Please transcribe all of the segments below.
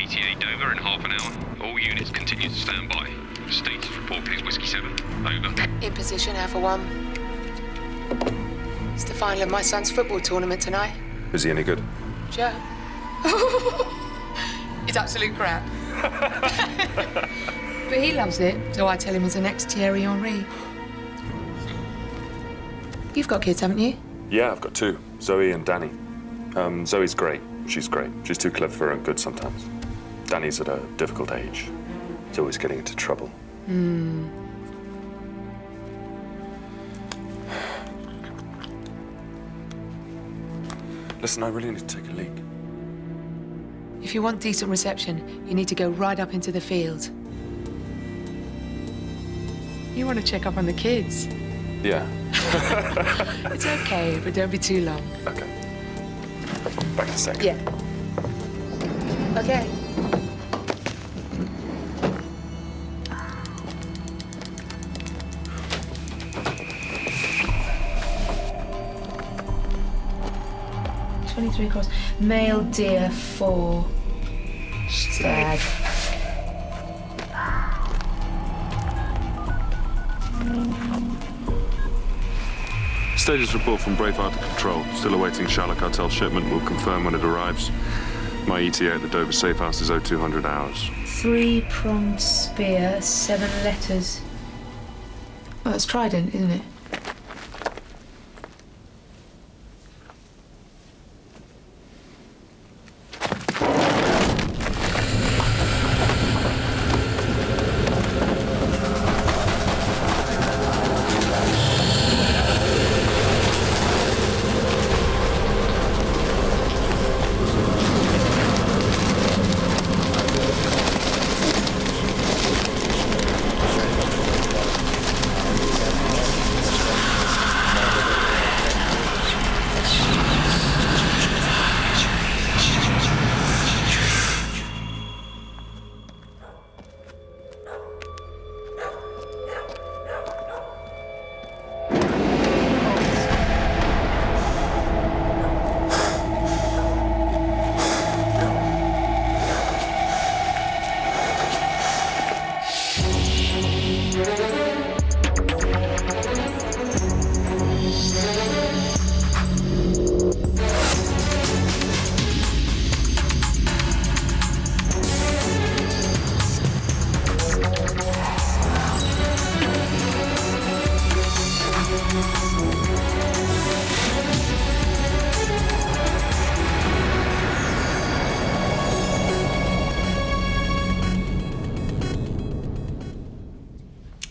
ETA Dover in half an hour. All units continue to stand by. Status report, please. Whiskey 7. Over. In position, Alpha 1. It's the final of my son's football tournament tonight. Is he any good? Joe? It's absolute crap. But he loves it, so I tell him he's the next Thierry Henry. You've got kids, haven't you? Yeah, I've got 2. Zoe and Danny. Zoe's great. She's great. She's too clever for her own good sometimes. Danny's at a difficult age. He's always getting into trouble. Listen, I really need to take a leak. If you want decent reception, you need to go right up into the field. You want to check up on the kids? Yeah. It's okay, but don't be too long. Okay. Back in a second. Yeah. Okay. Across. Male deer 4. Stag. Status report from Briefcase Control. Still awaiting Chala Cartel shipment. Will confirm when it arrives. My ETA at the Dover safe house is 0200 hours. 3-pronged spear, 7 letters. Oh, it's trident, isn't it?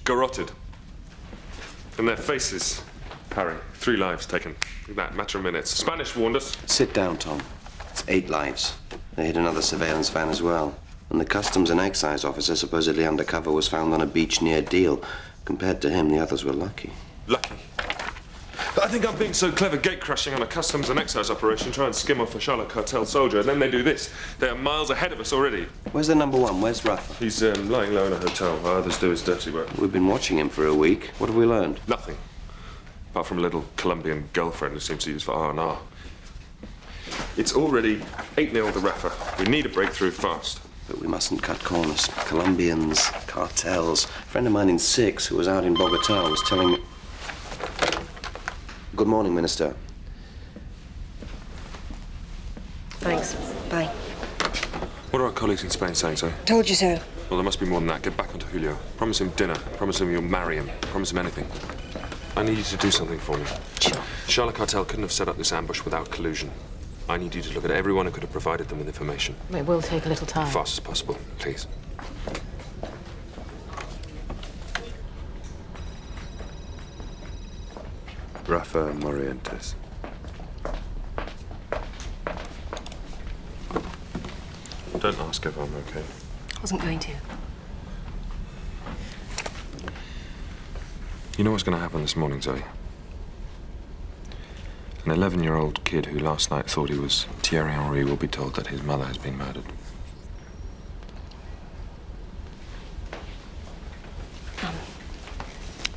Garroted. And their faces, Harry. 3 lives taken. That matter of minutes. Spanish warned us. Sit down, Tom. It's 8 lives. They hit another surveillance van as well. And the customs and excise officer, supposedly undercover, was found on a beach near Deal. Compared to him, the others were lucky. Lucky. I think I'm being so clever gate crashing on a customs and excise operation, trying to skim off a Chala Cartel soldier, and then they do this. They are miles ahead of us already. Where's the number 1? Where's Rafa? He's lying low in a hotel while others do his dirty work. We've been watching him for a week. What have we learned? Nothing. Apart from a little Colombian girlfriend who seems to use for R&R. It's already 8-0 to Rafa. We need a breakthrough fast. But we mustn't cut corners. Colombians, cartels. A friend of mine in 6 who was out in Bogota was telling me... Good morning, Minister. Thanks. Bye. What are our colleagues in Spain saying, sir? Told you so. Well, there must be more than that. Get back onto Julio. Promise him dinner. Promise him you'll marry him. Promise him anything. I need you to do something for me. Sure. Chala Cartel couldn't have set up this ambush without collusion. I need you to look at everyone who could have provided them with information. It will take a little time. Fast as possible, please. Rafa Morientes. Don't ask if I'm okay. I wasn't going to. You know what's going to happen this morning, Zoe? An 11-year-old kid who last night thought he was Thierry Henry will be told that his mother has been murdered.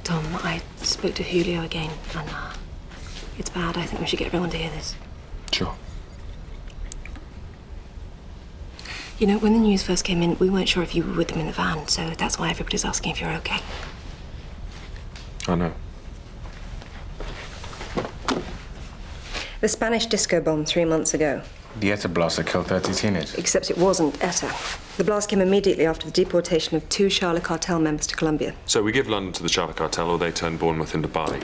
Tom, I spoke to Julio again, and it's bad. I think we should get everyone to hear this. Sure. You know, when the news first came in, we weren't sure if you were with them in the van, so that's why everybody's asking if you're okay. I know. The Spanish disco bomb 3 months ago. The ETA blast that killed 30 teenagers. Except it wasn't ETA. The blast came immediately after the deportation of 2 Chala Cartel members to Colombia. So we give London to the Chala Cartel, or they turn Bournemouth into Bali.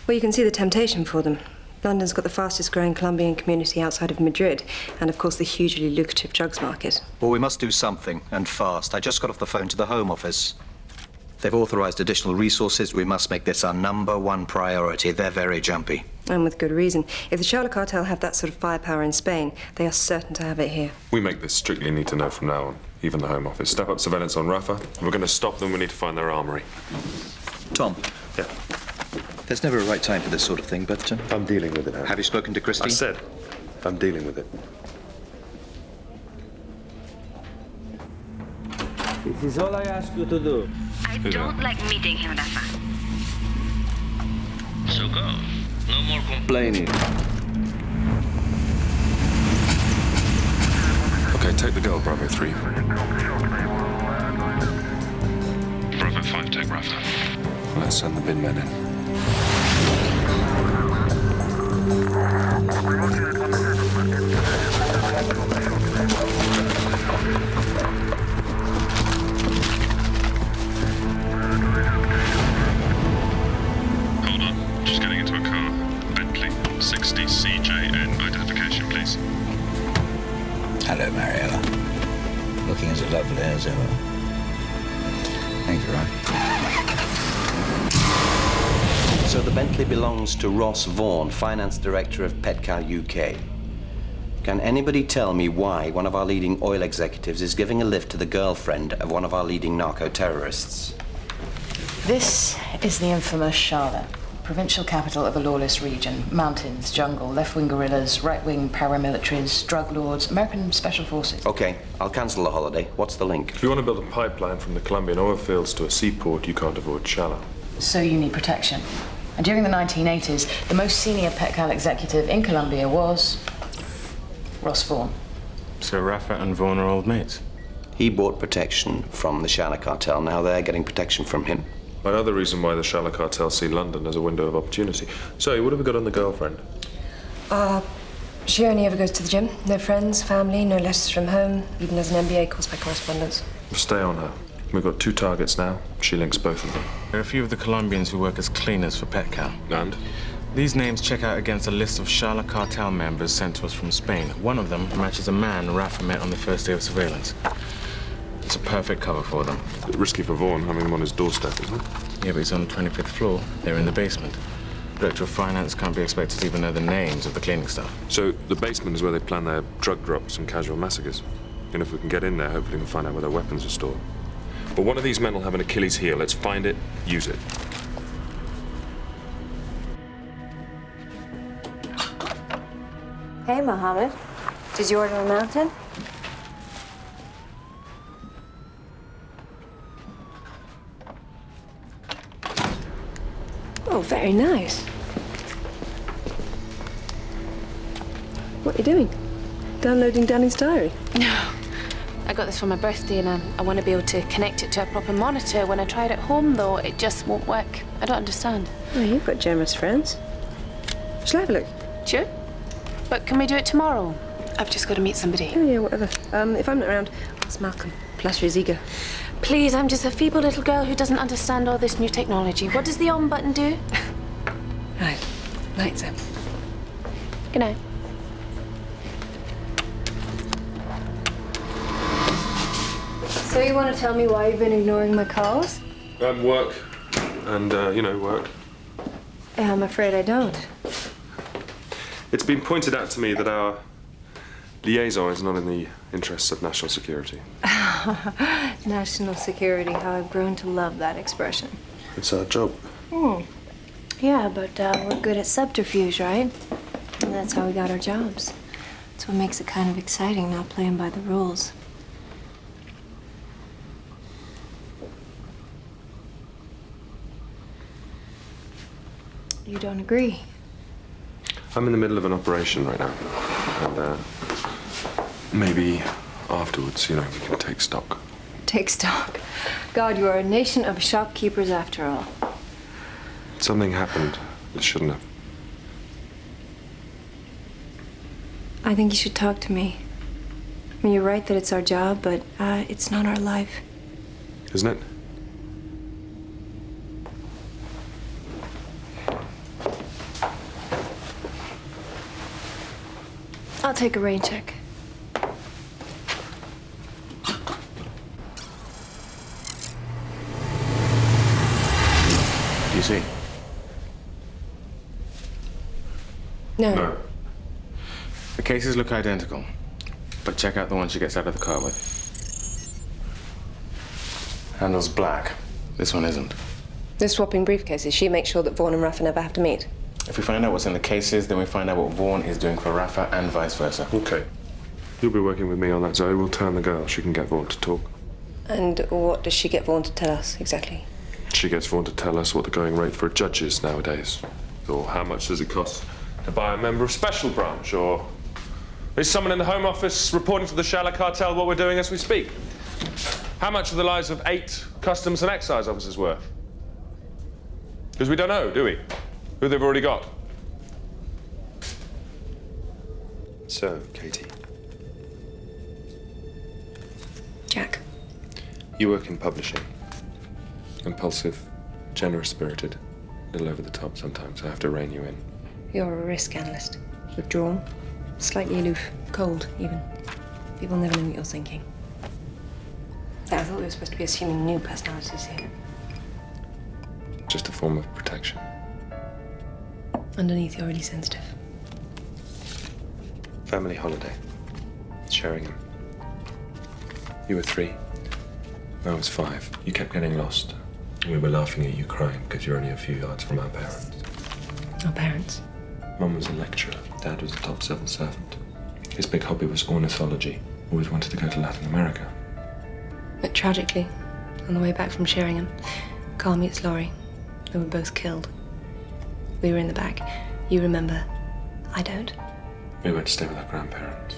Well, you can see the temptation for them. London's got the fastest growing Colombian community outside of Madrid, and of course the hugely lucrative drugs market. Well, we must do something, and fast. I just got off the phone to the Home Office. They've authorised additional resources. We must make this our #1 priority. They're very jumpy. And with good reason. If the Chala Cartel have that sort of firepower in Spain, they are certain to have it here. We make this strictly need to know from now on, even the Home Office. Step up surveillance on Rafa. If we're going to stop them, we need to find their armory. Tom. Yeah. There's never a right time for this sort of thing, but... I'm dealing with it, Harry. Have you spoken to Christine? I said, I'm dealing with it. This is all I ask you to do. I don't like meeting him, Rafa. So go. No more complaining. Okay, take the girl, Bravo 3. Bravo 5, take Rafa. Let's send the bin men in. Hold on, just getting into a car. Bentley, 60 CJN. Identification, please. Hello, Mariella. Looking as lovely as ever. Thank you, Ron. So the Bentley belongs to Ross Vaughan, Finance Director of Petcal UK. Can anybody tell me why one of our leading oil executives is giving a lift to the girlfriend of one of our leading narco-terrorists? This is the infamous Chala, provincial capital of a lawless region. Mountains, jungle, left-wing guerrillas, right-wing paramilitaries, drug lords, American special forces. Okay, I'll cancel the holiday. What's the link? If you want to build a pipeline from the Colombian oil fields to a seaport, you can't avoid Chala. So you need protection. And during the 1980s, the most senior Petcal executive in Colombia was Ross Vaughan. So Rafa and Vaughan are old mates? He bought protection from the Chala Cartel. Now they're getting protection from him. Another reason why the Chala Cartel see London as a window of opportunity. So, what have we got on the girlfriend? She only ever goes to the gym. No friends, family, no letters from home, even as an MBA course by correspondence. Stay on her. We've got 2 targets now. She links both of them. There are a few of the Colombians who work as cleaners for Petcal. And? These names check out against a list of Chala Cartel members sent to us from Spain. One of them matches a man Rafa met on the first day of surveillance. It's a perfect cover for them. A bit risky for Vaughan, having them on his doorstep, isn't it? Yeah, but he's on the 25th floor. They're in the basement. Director of Finance can't be expected to even know the names of the cleaning staff. So, the basement is where they plan their drug drops and casual massacres. And if we can get in there, hopefully we'll find out where their weapons are stored. But one of these men will have an Achilles heel. Let's find it, use it. Hey, Mohammed. Did you order a mountain? Oh, very nice. What are you doing? Downloading Danny's diary? No. I got this for my birthday and I want to be able to connect it to a proper monitor. When I try it at home, though, it just won't work. I don't understand. Oh, you've got generous friends. Shall I have a look? Sure. But can we do it tomorrow? I've just got to meet somebody. Oh, yeah, whatever. If I'm not around, ask Malcolm. Flatter his ego. Please, I'm just a feeble little girl who doesn't understand all this new technology. What does the on button do? Right. Night, Sam. Good night. So you want to tell me why you've been ignoring my calls? Work. And, work. Yeah, I'm afraid I don't. It's been pointed out to me that our liaison is not in the interests of national security. National security, how I've grown to love that expression. It's our job. Yeah, but we're good at subterfuge, right? And that's how we got our jobs. That's what makes it kind of exciting, not playing by the rules. You don't agree? I'm in the middle of an operation right now. And, maybe afterwards, you know, we can take stock. Take stock. God, you are a nation of shopkeepers after all. Something happened that shouldn't have. I think you should talk to me. I mean, you're right that it's our job, but it's not our life. Isn't it? I'll take a rain check. Do you see? No. The cases look identical, but check out the one she gets out of the car with. Handle's black. This one isn't. They're swapping briefcases. She makes sure that Vaughan and Rafa never have to meet. If we find out what's in the cases, then we find out what Vaughan is doing for Rafa and vice versa. Okay. You'll be working with me on that, Zoe. We'll turn the girl. She can get Vaughan to talk. And what does she get Vaughan to tell us, exactly? She gets Vaughan to tell us what the going rate for a judge is nowadays. Or how much does it cost to buy a member of special branch, or is someone in the Home Office reporting to the Chala Cartel what we're doing as we speak? How much are the lives of 8 customs and excise officers worth? Because we don't know, do we? Who they've already got. So, Katie. Jack. You work in publishing. Impulsive, generous-spirited, a little over the top sometimes. I have to rein you in. You're a risk analyst. Withdrawn, slightly aloof, cold, even. People never know what you're thinking. I thought we were supposed to be assuming new personalities here. Just a form of protection. Underneath, you're really sensitive. Family holiday. Sheringham. You were 3. I was 5. You kept getting lost. We were laughing at you crying because you're only a few yards from our parents. Our parents? Mum was a lecturer. Dad was a top civil servant. His big hobby was ornithology. Always wanted to go to Latin America. But tragically, on the way back from Sheringham, Carl meets Laurie. They were both killed. We were in the back. You remember. I don't. We went to stay with our grandparents.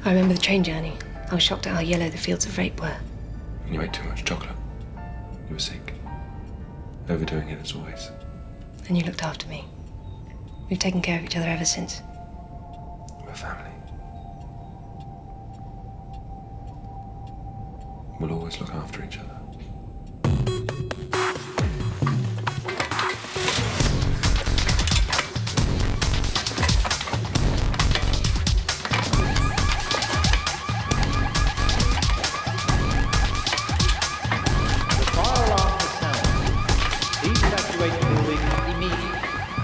I remember the train journey. I was shocked at how yellow the fields of rape were. And you ate too much chocolate. You were sick. Overdoing it as always. And you looked after me. We've taken care of each other ever since. We're family. We'll always look after each other.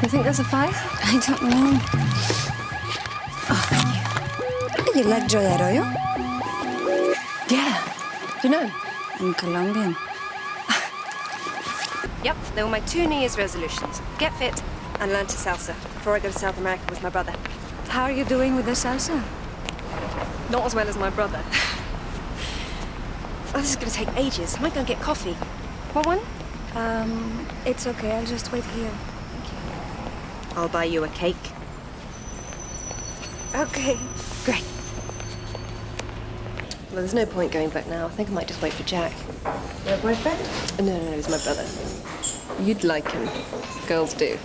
You think there's a fire? I don't know. Oh, you like Joy Arroyo? Yeah. Do you know? I'm Colombian. Yep, they were my 2 New Year's resolutions. Get fit and learn to salsa before I go to South America with my brother. How are you doing with the salsa? Not as well as my brother. Oh, this is going to take ages. I might go and get coffee. Want one? It's okay. I'll just wait here. I'll buy you a cake. Okay. Great. Well, there's no point going back now. I think I might just wait for Jack. Your boyfriend? No, he's my brother. You'd like him. Girls do.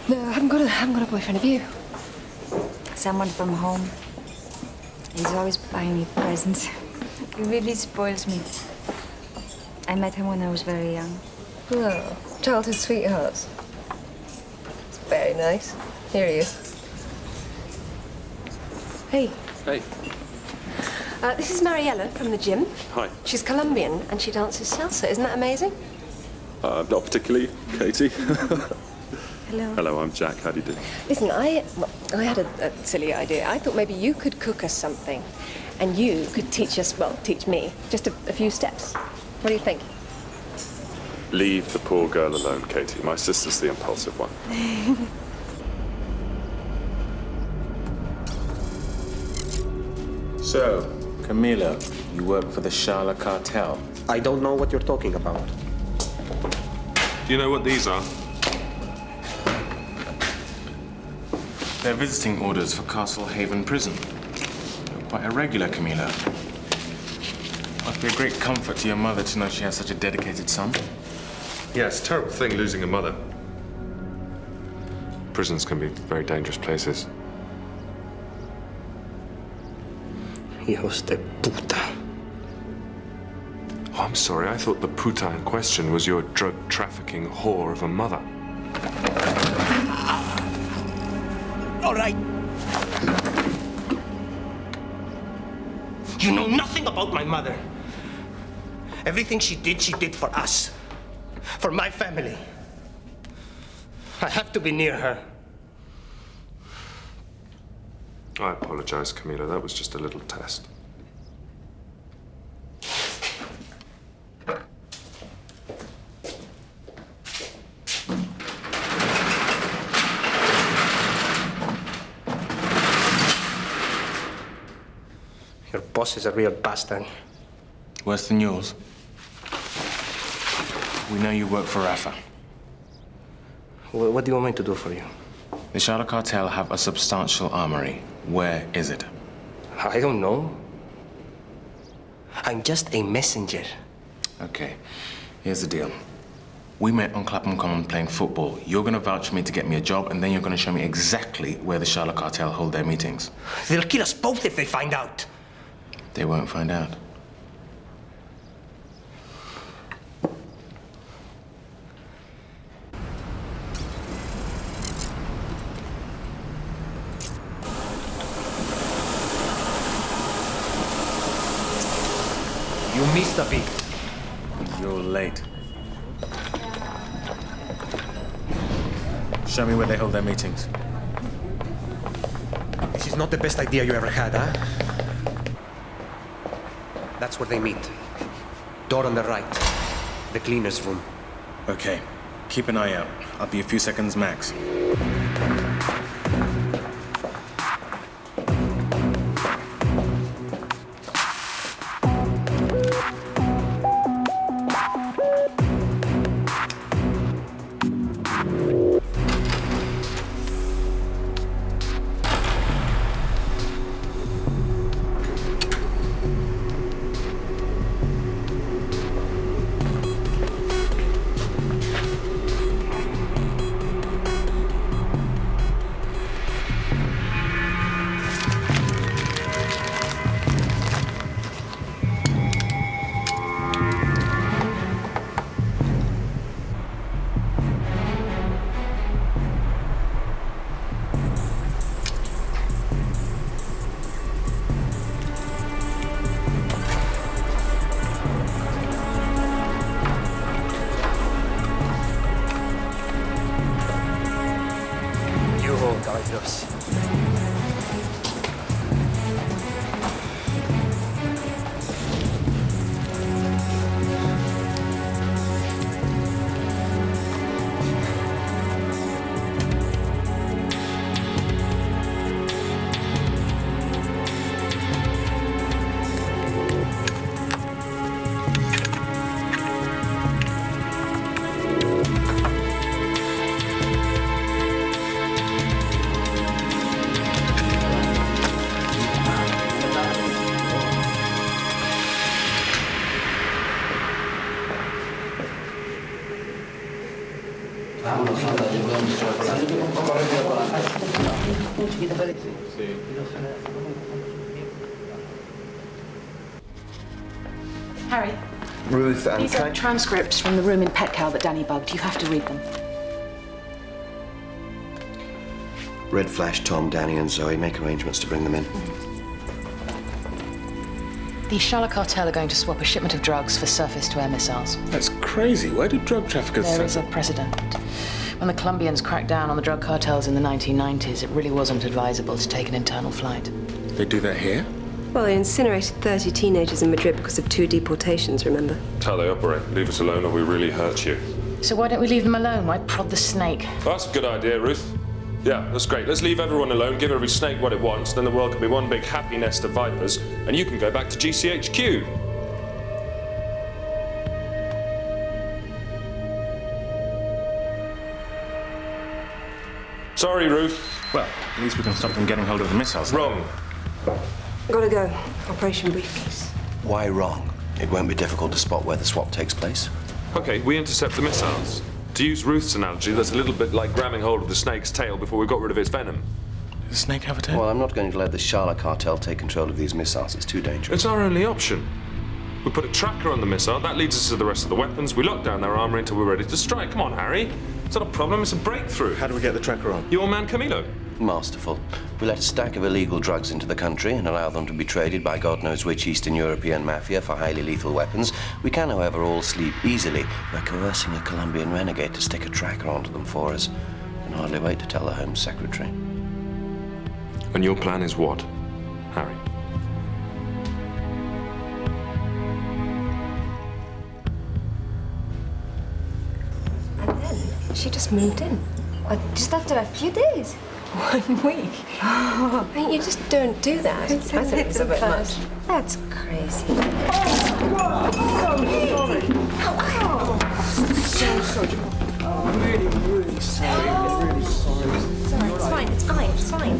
No, I haven't got a boyfriend. Have you? Someone from home. He's always buying me presents. He really spoils me. I met him when I was very young. Oh, childhood sweethearts. It's very nice. Here he is. Hey. Hey. This is Mariella from the gym. Hi. She's Colombian and she dances salsa. Isn't that amazing? Not particularly, Katie. Hello. Hello, I'm Jack. How do you do? Listen, I had a silly idea. I thought maybe you could cook us something and you could teach us, well, teach me, just a few steps. What do you think? Leave the poor girl alone, Katie. My sister's the impulsive one. So, Camilo, you work for the Chala Cartel. I don't know what you're talking about. Do you know what these are? They're visiting orders for Castle Haven Prison. quite irregular, Camila. Must be a great comfort to your mother to know she has such a dedicated son. Yeah, it's a terrible thing losing a mother. Prisons can be very dangerous places. Hijos de puta. Oh, I'm sorry, I thought the puta in question was your drug trafficking whore of a mother. All right. You know nothing about my mother. Everything she did for us. For my family. I have to be near her. I apologize, Camila. That was just a little test. Your boss is a real bastard. Worse than yours. We know you work for Rafa. What do you want me to do for you? The Chala Cartel have a substantial armory. Where is it? I don't know. I'm just a messenger. Okay, here's the deal. We met on Clapham Common playing football. You're gonna vouch for me to get me a job, and then you're gonna show me exactly where the Chala Cartel hold their meetings. They'll kill us both if they find out. They won't find out. You missed a beat. You're late. Show me where they hold their meetings. This is not the best idea you ever had, huh? That's where they meet. Door on the right. The cleaner's room. Okay. Keep an eye out. I'll be a few seconds max. Carlos. Harry. Ruth, These are transcripts from the room in Petcal that Danny bugged. You have to read them. Red Flash, Tom, Danny, and Zoe. Make arrangements to bring them in. The Chala Cartel are going to swap a shipment of drugs for surface-to-air missiles. That's crazy. Why do drug traffickers... There is a precedent. When the Colombians cracked down on the drug cartels in the 1990s, it really wasn't advisable to take an internal flight. They do that here? Well, they incinerated 30 teenagers in Madrid because of 2 deportations, remember? That's how they operate. Leave us alone or we really hurt you. So why don't we leave them alone? Why prod the snake? That's a good idea, Ruth. Yeah, that's great. Let's leave everyone alone, give every snake what it wants, then the world can be one big happy nest of vipers, and you can go back to GCHQ. Sorry, Ruth. Well, at least we can stop them getting hold of the missiles. Wrong. Gotta go. Operation Briefcase. Why wrong? It won't be difficult to spot where the swap takes place. Okay, we intercept the missiles. To use Ruth's analogy, that's a little bit like grabbing hold of the snake's tail before we got rid of its venom. Does the snake have a tail? Well, I'm not going to let the Chala Cartel take control of these missiles. It's too dangerous. It's our only option. We put a tracker on the missile, that leads us to the rest of the weapons. We lock down their armory until we're ready to strike. Come on, Harry. It's not a problem, it's a breakthrough. How do we get the tracker on? Your man Camilo. Masterful. We let a stack of illegal drugs into the country and allow them to be traded by God knows which Eastern European mafia for highly lethal weapons. We can, however, all sleep easily. We're coercing a Colombian renegade to stick a tracker onto them for us. Can hardly wait to tell the Home Secretary. And your plan is what, Harry? And then she just moved in. Just after a few days. 1 week. I mean, you just don't do that. I think it's a bit much. That's crazy. So sorry. Oh, I'm really, really sorry. I'm really sorry. It's all right. It's fine. It's fine. It's fine.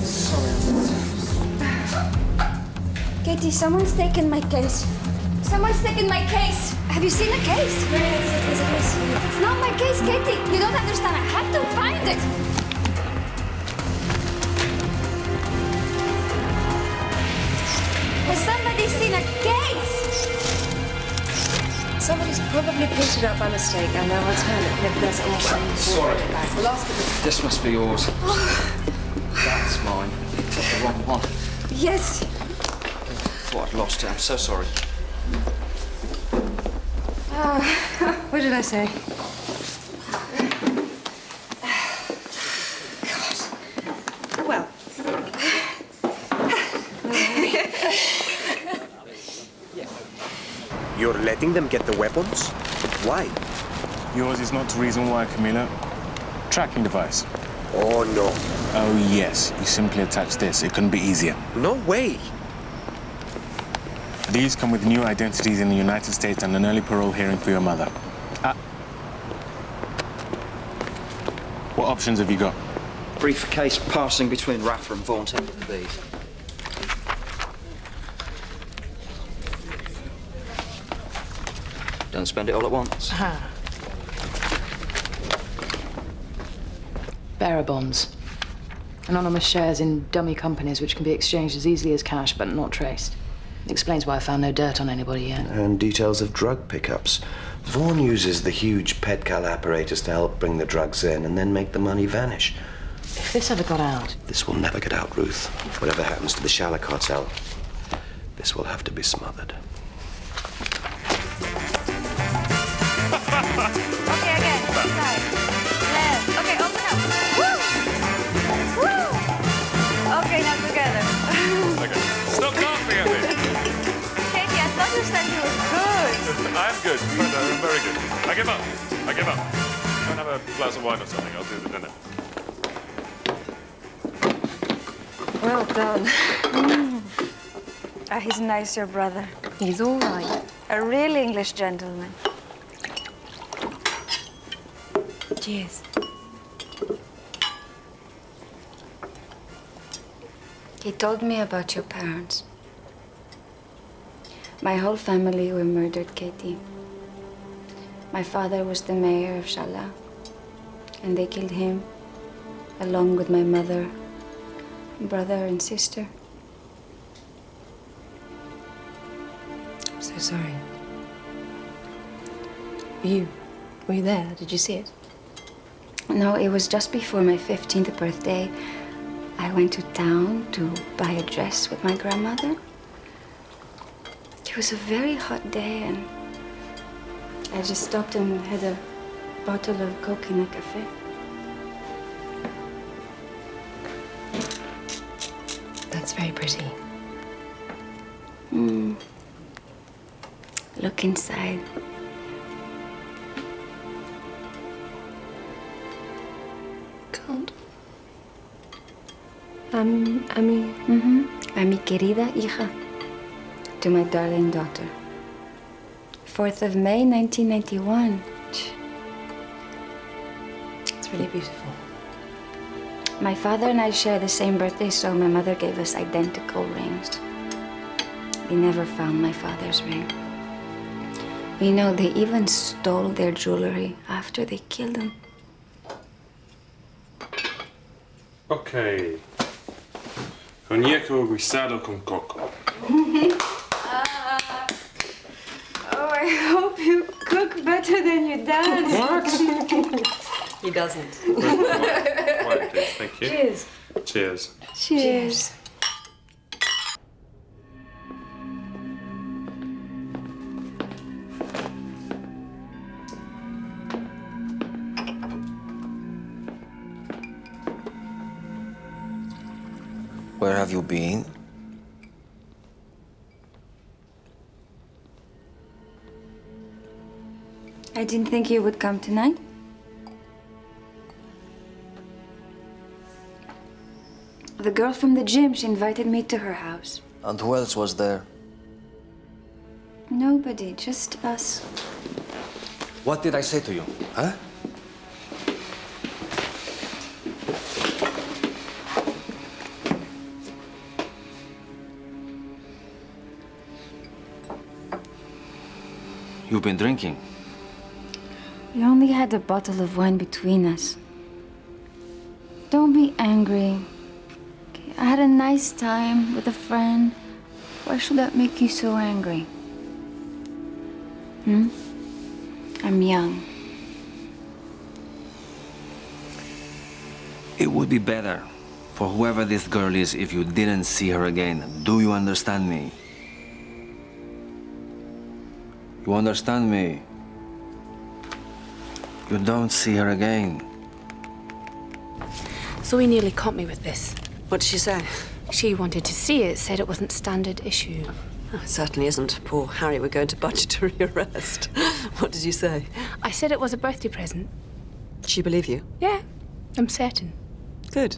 Sorry. Katie, someone's taken my case. Someone's taken my case. Have you seen the case? Where is it? Is it missing? It's not my case, Katie. You don't understand. I have to find it. Has somebody seen a case? Somebody's probably picked it up by mistake and they'll return it. And if it doesn't, we'll Sorry. it back. We'll ask it. This must be yours. That's mine. You took the wrong one. Yes. Thought I'd lost it. I'm so sorry. What did I say? God. Well. You're letting them get the weapons? Why? Yours is not the reason why, Camilo. Tracking device. Oh, no. Oh, yes. You simply attach this. It couldn't be easier. No way. These come with new identities in the United States and an early parole hearing for your mother. What options have you got? Briefcase passing between Rafa and Vaughan. Take these. Don't spend it all at once. Bearer bonds. Anonymous shares in dummy companies which can be exchanged as easily as cash but not traced. Explains why I found no dirt on anybody yet. And details of drug pickups. Vaughan uses the huge PETCAL apparatus to help bring the drugs in and then make the money vanish. If this ever got out... This will never get out, Ruth. Whatever happens to the Chala Cartel, this will have to be smothered. Okay, again. Side. Left. Okay, open up. Woo! Woo! Okay, now together. Okay. Stop laughing at me. Katie, I thought you said you were good. I'm good. I'm very good. I give up. I give up. Go and have a glass of wine or something. I'll do the dinner. Well done. He's nice, your brother. He's all right. A real English gentleman. Cheers. He told me about your parents. My whole family were murdered, Katie. My father was the mayor of Chala, and they killed him, along with my mother, brother, and sister. I'm so sorry. Were you there? Did you see it? No, it was just before my 15th birthday. I went to town to buy a dress with my grandmother. It was a very hot day, and I just stopped and had a bottle of Coke in a cafe. That's very pretty. Look inside. Can't. Ami. A mi querida hija. To my darling daughter. 4th of May, 1991. It's really beautiful. My father and I share the same birthday, so my mother gave us identical rings. They never found my father's ring. You know, they even stole their jewelry after they killed him. Ok. Cognaco guisado con coco. Oh, I hope you cook better than your dad. What? He doesn't. Wine, please. Thank you. Cheers. Cheers. Cheers. Where have you been? I didn't think you would come tonight. The girl from the gym, she invited me to her house. And who else was there? Nobody, just us. What did I say to you, huh? You've been drinking. We only had a bottle of wine between us. Don't be angry. Okay, I had a nice time with a friend. Why should that make you so angry? I'm young. It would be better for whoever this girl is if you didn't see her again. Do you understand me? You understand me? You don't see her again. Zoe nearly caught me with this. What did she say? She wanted to see it, said it wasn't standard issue. Oh, it certainly isn't. Poor Harry would go into budgetary arrest. What did you say? I said it was a birthday present. Did she believe you? Yeah, I'm certain. Good.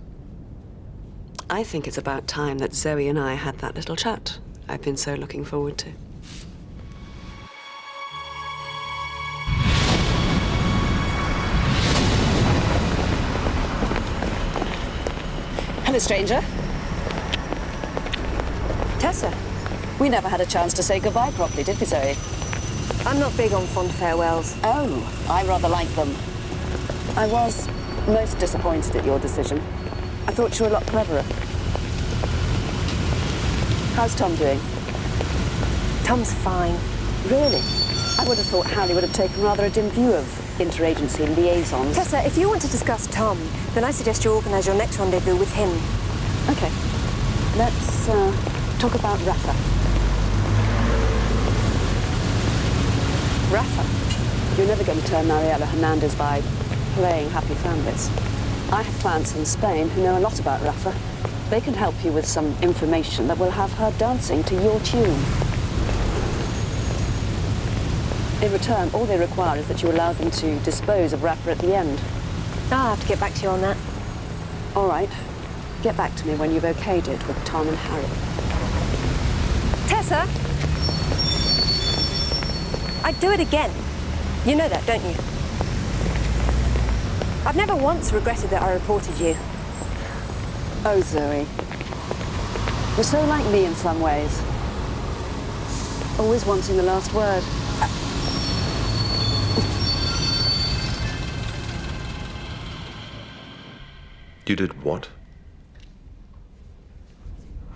I think it's about time that Zoe and I had that little chat I've been so looking forward to. Hello, stranger. Tessa, We never had a chance to say goodbye properly, did we, Zoe? I'm not big on fond farewells. Oh, I rather like them. I was most disappointed at your decision. I thought you were a lot cleverer. How's Tom doing? Tom's fine. Really? I would have thought Harry would have taken rather a dim view of interagency liaisons. Tessa, if you want to discuss Tom, then I suggest you organise your next rendezvous with him. Okay. Let's talk about Rafa. Rafa? You're never going to turn Mariela Hernandez by playing happy families. I have clients in Spain who know a lot about Rafa. They can help you with some information that will have her dancing to your tune. In return, all they require is that you allow them to dispose of Rafa at the end. I'll have to get back to you on that. All right. Get back to me when you've okayed it with Tom and Harry. Tessa! I'd do it again. You know that, don't you? I've never once regretted that I reported you. Oh, Zoe. You're so like me in some ways. Always wanting the last word. You did what?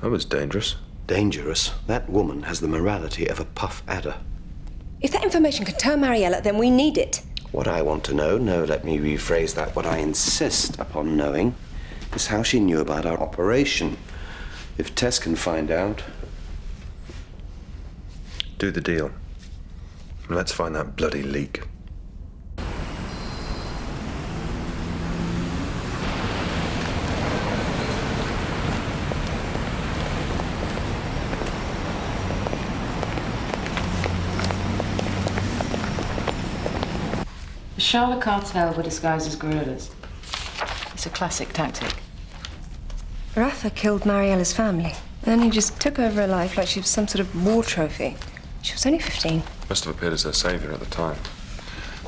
That was dangerous. Dangerous? That woman has the morality of a puff adder. If that information can turn Mariella, then we need it. What I want to know, no, let me rephrase that, what I insist upon knowing is how she knew about our operation. If Tess can find out... Do the deal. Let's find that bloody leak. The Chala Cartel were disguised as guerrillas. It's a classic tactic. Rafa killed Mariella's family. Then he just took over her life like she was some sort of war trophy. She was only 15. Must have appeared as her savior at the time.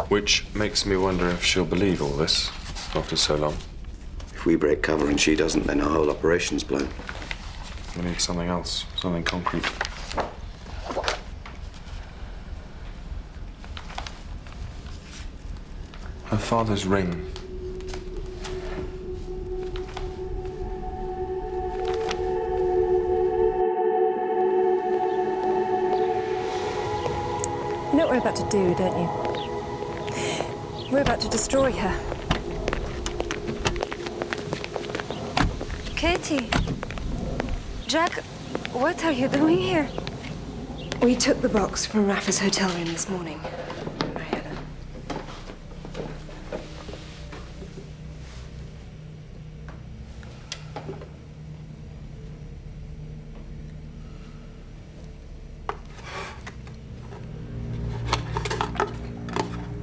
Which makes me wonder if she'll believe all this after so long. If If we break cover and she doesn't, then our whole operation's blown. We need something else, something concrete. Her father's ring. You know what we're about to do, don't you? We're about to destroy her. Katie, Jack, what are you doing here? We took the box from Rafa's hotel room this morning. Mariana.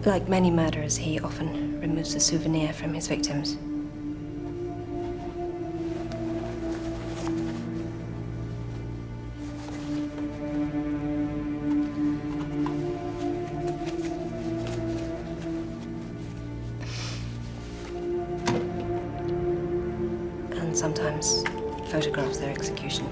Like many murderers, he often removes a souvenir from his victims. And sometimes photographs their execution.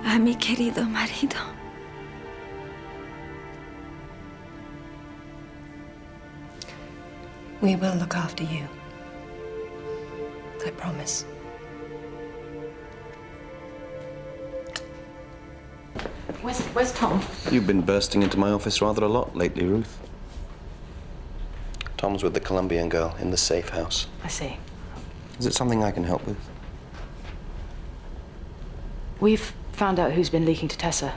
A mi querido marido. We will look after you. I promise. Where's Tom? You've been bursting into my office rather a lot lately, Ruth. Tom's with the Colombian girl in the safe house. I see. Is it something I can help with? We've found out who's been leaking to Tessa.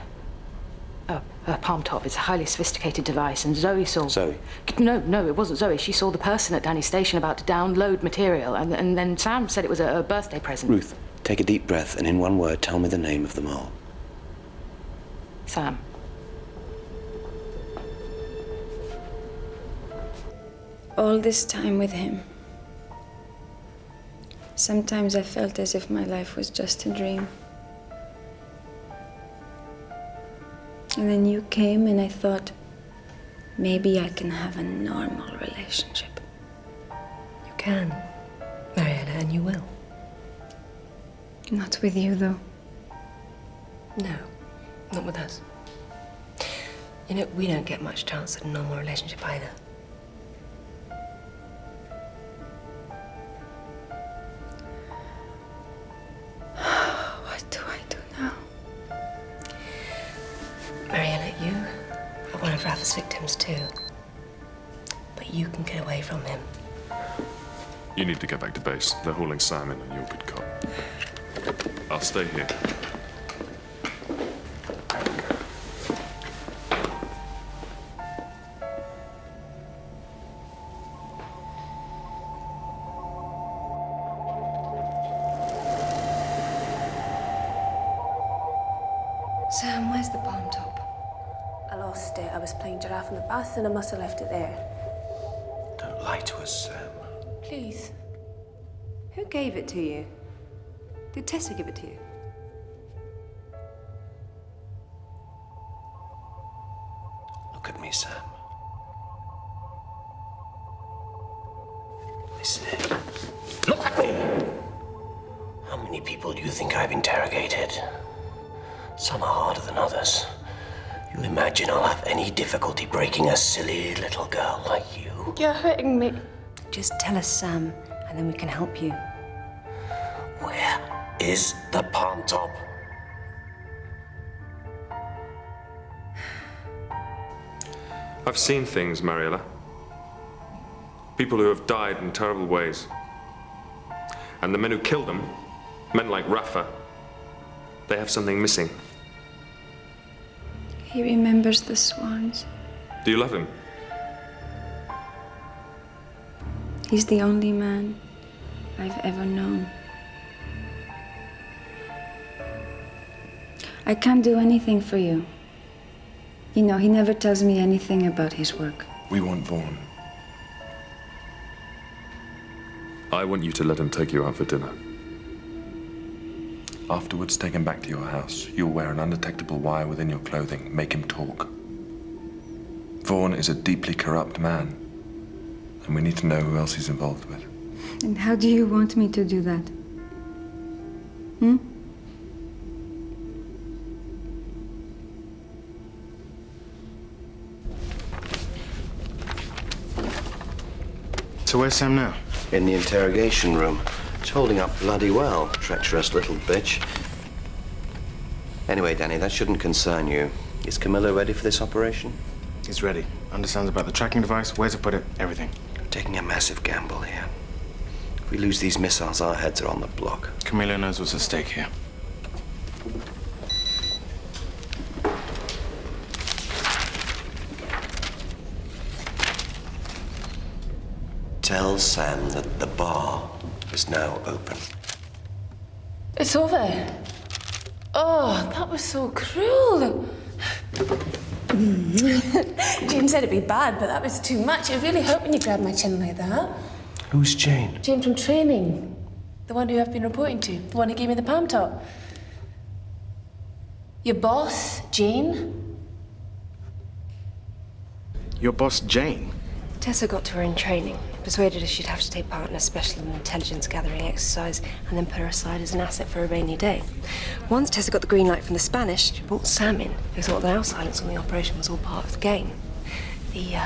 Her palm top. It's a highly sophisticated device, and Zoe saw... Zoe? No, it wasn't Zoe. She saw the person at Danny's station about to download material, and then Sam said it was a birthday present. Ruth, take a deep breath and in one word tell me the name of them all. Sam. All this time with him, sometimes I felt as if my life was just a dream. And then you came and I thought, maybe I can have a normal relationship. You can, Mariana, and you will. Not with you, though. No, not with us. You know, we don't get much chance at a normal relationship either. What do I do now? Mariana, you are one of Rafa's victims too. But you can get away from him. You need to get back to base. They're hauling Sam in and you're a good cop. I'll stay here. Sam, where's the palm top? I lost it. I was playing giraffe in the bath and I must have left it there. Don't lie to us, Sam. Please. Who gave it to you? Did Tessa give it to you? Look at me, Sam. This is it. Look at me! How many people do you think I've interrogated? Some are harder than others. You imagine I'll have any difficulty breaking a silly little girl like you? You're hurting me. Just tell us, Sam, and then we can help you. Where is the palm top? I've seen things, Mariella. People who have died in terrible ways. And the men who killed them, men like Rafa, they have something missing. He remembers the swans. Do you love him? He's the only man I've ever known. I can't do anything for you. You know, he never tells me anything about his work. We want Vaughn. I want you to let him take you out for dinner. Afterwards, take him back to your house. You'll wear an undetectable wire within your clothing. Make him talk. Vaughn is a deeply corrupt man, and we need to know who else he's involved with. And how do you want me to do that? Hmm? So where's Sam now? In the interrogation room. He's holding up bloody well, treacherous little bitch. Anyway, Danny, that shouldn't concern you. Is Camilla ready for this operation? He's ready. Understands about the tracking device, where to put it, everything. I'm taking a massive gamble here. If we lose these missiles, our heads are on the block. Camilla knows what's at stake here. Tell Sam that the bar is now open. It's over. Oh, that was so cruel. Jane said it'd be bad, but that was too much. It really hurt when you grabbed my chin like that. Who's Jane? Jane from training. The one who I've been reporting to. The one who gave me the palm top. Your boss, Jane? Your boss, Jane? Tessa got to her in training, persuaded her she'd have to take part in a special intelligence gathering exercise and then put her aside as an asset for a rainy day. Once Tessa got the green light from the Spanish, she brought Sam in, who thought the nail silence on the operation was all part of the game. The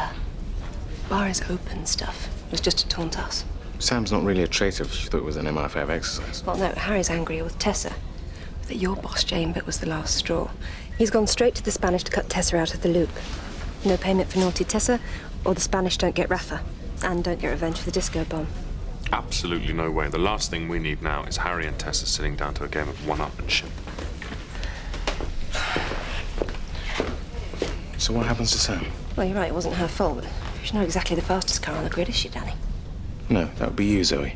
bar is open stuff. It was just to taunt us. Sam's not really a traitor if she thought it was an MI5 exercise. Well, no, Harry's angrier with Tessa. That your boss, Jane, bit was the last straw. He's gone straight to the Spanish to cut Tessa out of the loop. No payment for naughty Tessa, or the Spanish don't get Rafa. And don't get revenge for the disco bomb. Absolutely no way. The last thing we need now is Harry and Tessa sitting down to a game of one-upmanship. So what happens to Sam? Well, you're right, it wasn't her fault, but she's not exactly the fastest car on the grid, is she, Danny? No, that would be you, Zoe.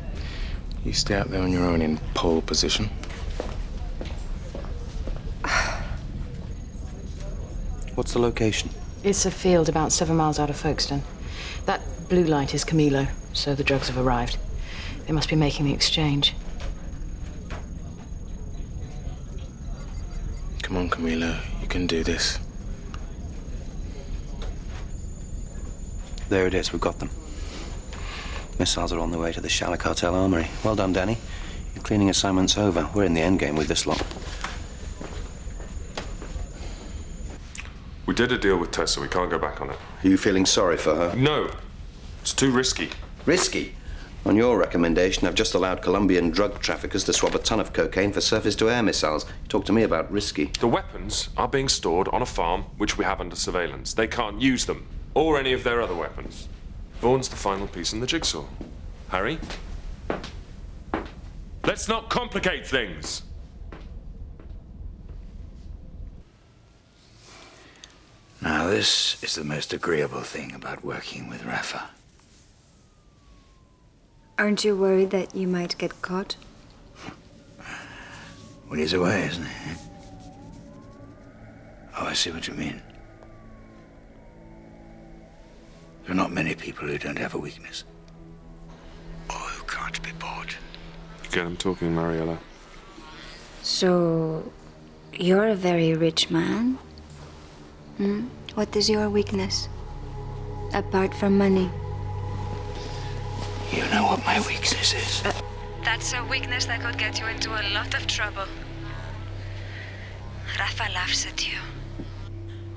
You stay out there on your own in pole position. What's the location? It's a field about 7 miles out of Folkestone. That blue light is Camilo, so the drugs have arrived. They must be making the exchange. Come on, Camilo. You can do this. There it is. We've got them. Missiles are on the way to the Chala Cartel armory. Well done, Danny. Your cleaning assignment's over. We're in the endgame with this lot. We did a deal with Tessa. We can't go back on it. Are you feeling sorry for her? No. It's too risky. Risky? On your recommendation, I've just allowed Colombian drug traffickers to swap a ton of cocaine for surface-to-air missiles. Talk to me about risky. The weapons are being stored on a farm which we have under surveillance. They can't use them, or any of their other weapons. Vaughn's the final piece in the jigsaw. Harry? Let's not complicate things! Now, this is the most agreeable thing about working with Rafa. Aren't you worried that you might get caught? Well, he's away, isn't he? Oh, I see what you mean. There are not many people who don't have a weakness. Or who can't be bought. Get him talking, Mariella. So, you're a very rich man? Hmm? What is your weakness? Apart from money? You know what my weakness is. That's a weakness that could get you into a lot of trouble. Rafa laughs at you.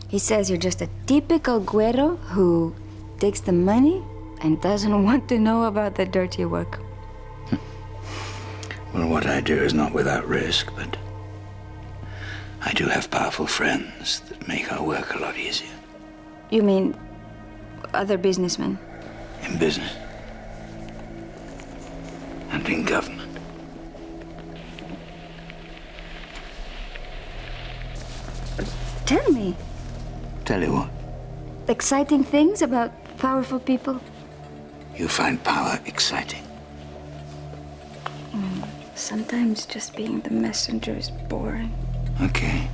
He says you're just a typical güero who takes the money and doesn't want to know about the dirty work. Well, what I do is not without risk, but I do have powerful friends that make our work a lot easier. You mean other businessmen? In business. And in government. Tell me, tell you what, Exciting things about powerful people? you find power exciting. Sometimes just being the messenger is boring. Okay.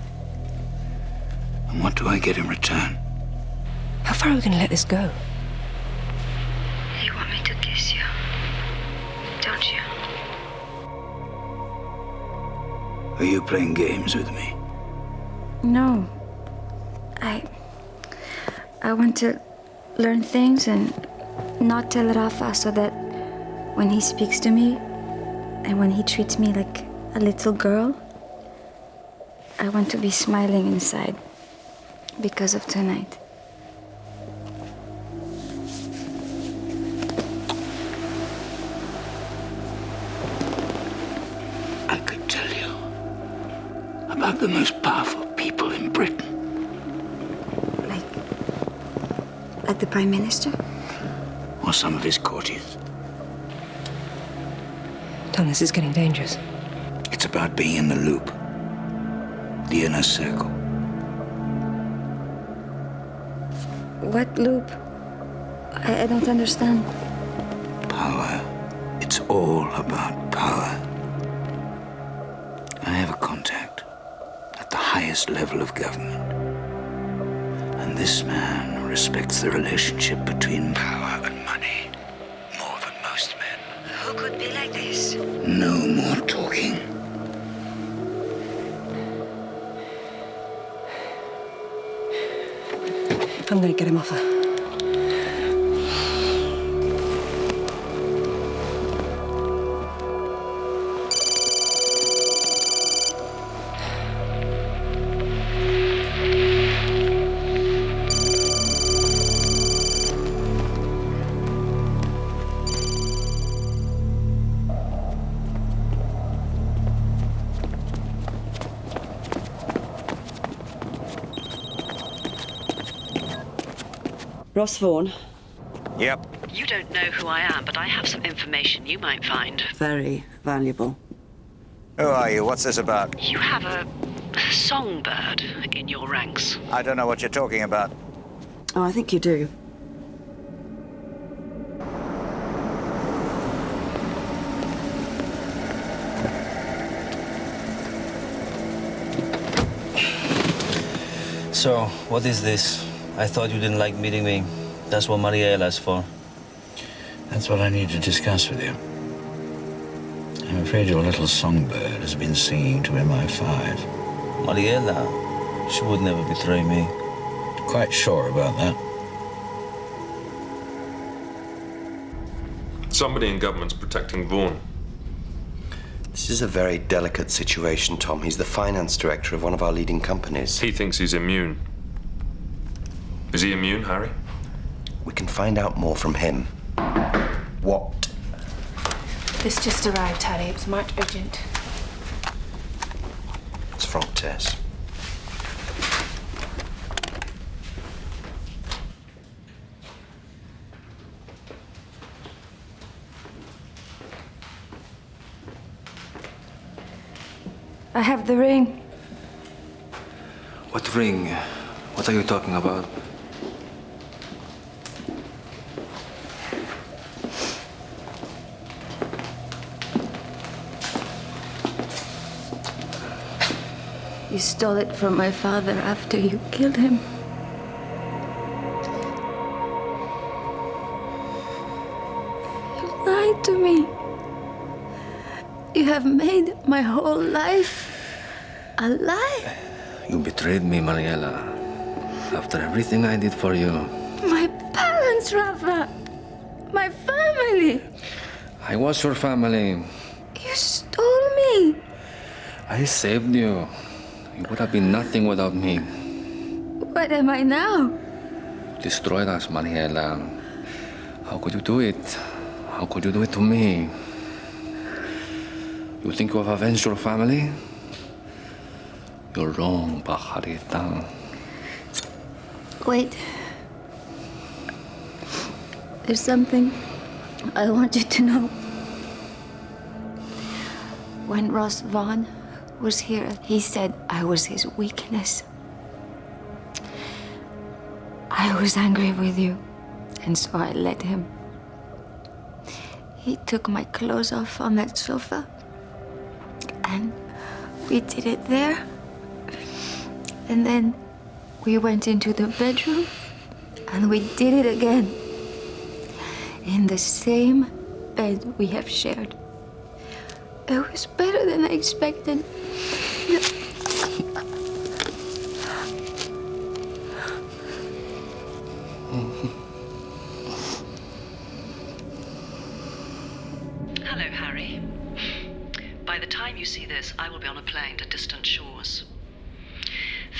And what do I get in return? How far are we going to let this go? You want me to kiss you, don't you? Are you playing games with me? No. I want to learn things and not tell Rafa so that when he speaks to me and when he treats me like a little girl, I want to be smiling inside because of tonight. I could tell you about the most powerful people in Britain. Like the Prime Minister? Or some of his courtiers. Tom, this is getting dangerous. It's about being in the loop. The inner circle. What loop? I don't understand. Power. It's all about power. I have a contact at the highest level of government. And this man respects the relationship between power and money more than most men. Who could be like this? No more talking. I'm going to get him off her. Ross Vaughan. Yep. You don't know who I am, but I have some information you might find Very valuable. Who are you? What's this about? You have a songbird in your ranks. I don't know what you're talking about. Oh, I think you do. So, what is this? I thought you didn't like meeting me. That's what Mariela's for. That's what I need to discuss with you. I'm afraid your little songbird has been singing to MI5. Mariela? She would never betray me. Quite sure about that. Somebody in government's protecting Vaughan. This is a very delicate situation, Tom. He's the finance director of one of our leading companies. He thinks he's immune. Is he immune, Harry? We can find out more from him. What? This just arrived, Harry. It was marked urgent. It's from Tess. I have the ring. What ring? What are you talking about? You stole it from my father after you killed him. You lied to me. You have made my whole life a lie. You betrayed me, Mariela. After everything I did for you. My parents, Rafa. My family. I was your family. You stole me. I saved you. You would have been nothing without me. What am I now? You destroyed us, Mariela. How could you do it? How could you do it to me? You think you have avenged your family? You're wrong, pajarita. Wait. There's something I want you to know. When Ross Vaughan was here, he said I was his weakness. I was angry with you, and so I let him. He took my clothes off on that sofa, and we did it there. And then we went into the bedroom, and we did it again. In the same bed we have shared. It was better than I expected. Hello, Harry. By the time you see this, I will be on a plane to distant shores.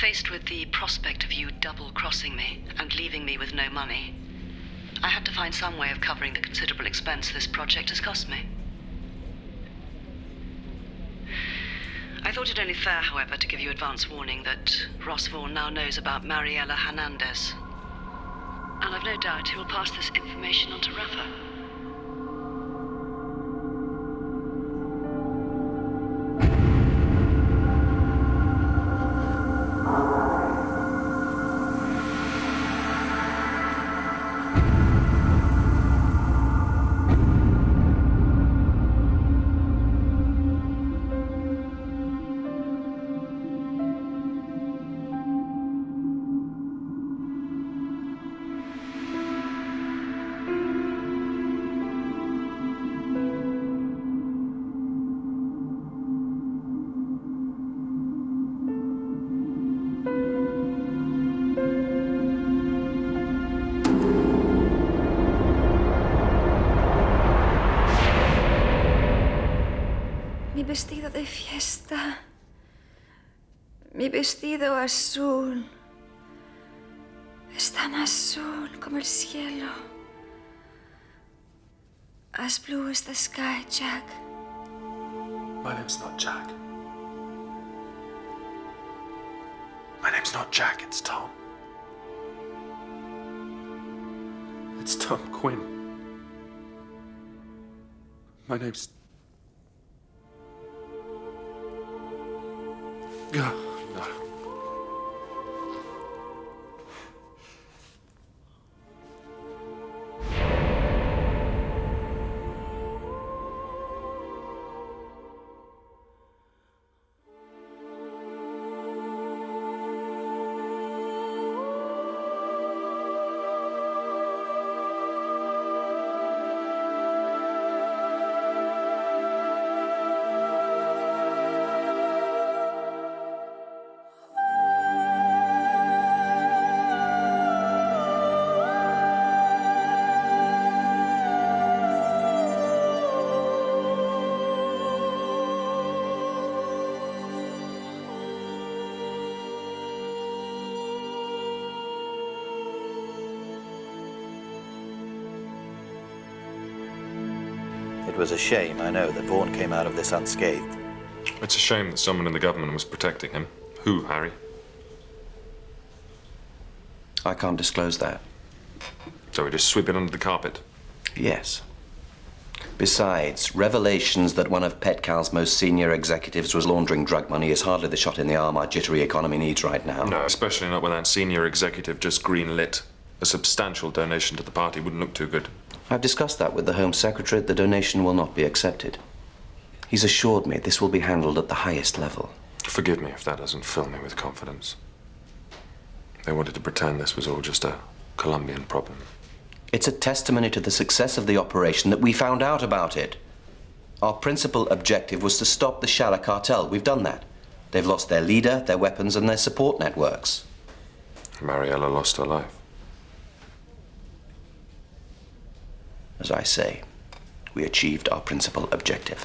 Faced with the prospect of you double-crossing me and leaving me with no money, I had to find some way of covering the considerable expense this project has cost me. I thought it only fair, however, to give you advance warning that Ross Vaughan now knows about Mariela Hernandez. And I've no doubt he will pass this information on to Rafa. Mi vestido de fiesta. Mi vestido azul. Es tan azul como el cielo. As blue as the sky, Jack. My name's not Jack. My name's not Jack, it's Tom. It's Tom Quinn. My name's... No. It was a shame, I know, that Vaughan came out of this unscathed. It's a shame that someone in the government was protecting him. Who, Harry? I can't disclose that. So we just sweep it under the carpet? Yes. Besides, revelations that one of Petcal's most senior executives was laundering drug money is hardly the shot in the arm our jittery economy needs right now. No, especially not when that senior executive just green-lit. A substantial donation to the party wouldn't look too good. I've discussed that with the Home Secretary. The donation will not be accepted. He's assured me this will be handled at the highest level. Forgive me if that doesn't fill me with confidence. They wanted to pretend this was all just a Colombian problem. It's a testimony to the success of the operation that we found out about it. Our principal objective was to stop the Chala Cartel. We've done that. They've lost their leader, their weapons, and their support networks. Mariela lost her life. As I say, we achieved our principal objective.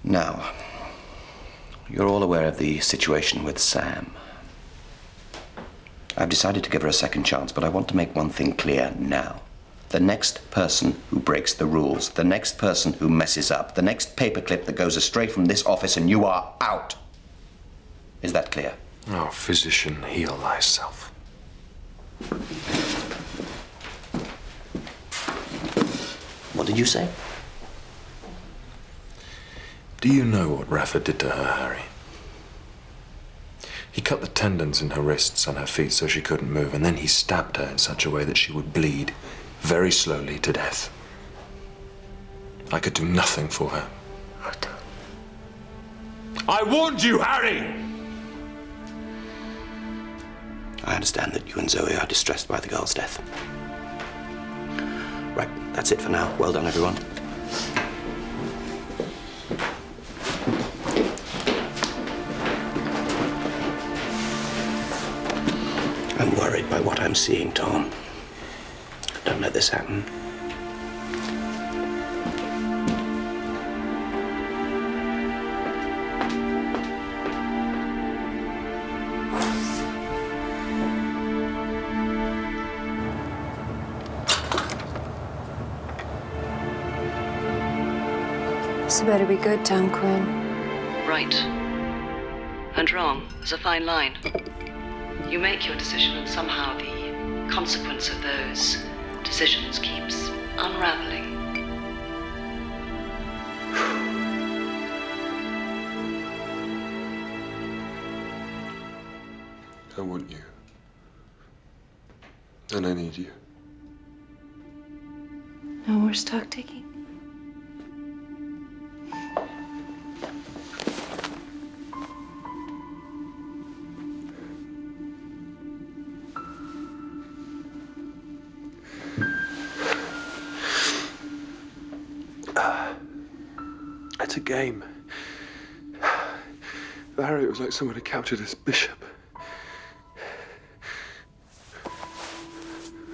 Now, you're all aware of the situation with Sam. I've decided to give her a second chance, but I want to make one thing clear now. The next person who breaks the rules, the next person who messes up, the next paperclip that goes astray from this office, and you are out. Is that clear? Oh, physician, heal thyself. What did you say? Do you know what Rafa did to her, Harry? He cut the tendons in her wrists and her feet so she couldn't move, and then he stabbed her in such a way that she would bleed very slowly to death. I could do nothing for her. I warned you, Harry! I understand that you and Zoe are distressed by the girl's death. Right, that's it for now. Well done, everyone. I'm worried by what I'm seeing, Tom. Don't let this happen. This better be good, Tom Quinn. Right. And wrong. There's a fine line. You make your decision, and somehow the consequence of those decisions keeps unraveling. I want you. And I need you. No more stock taking? It's a game. For Harry, it was like someone had captured his bishop.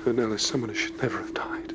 For Nell, it's someone who should never have died.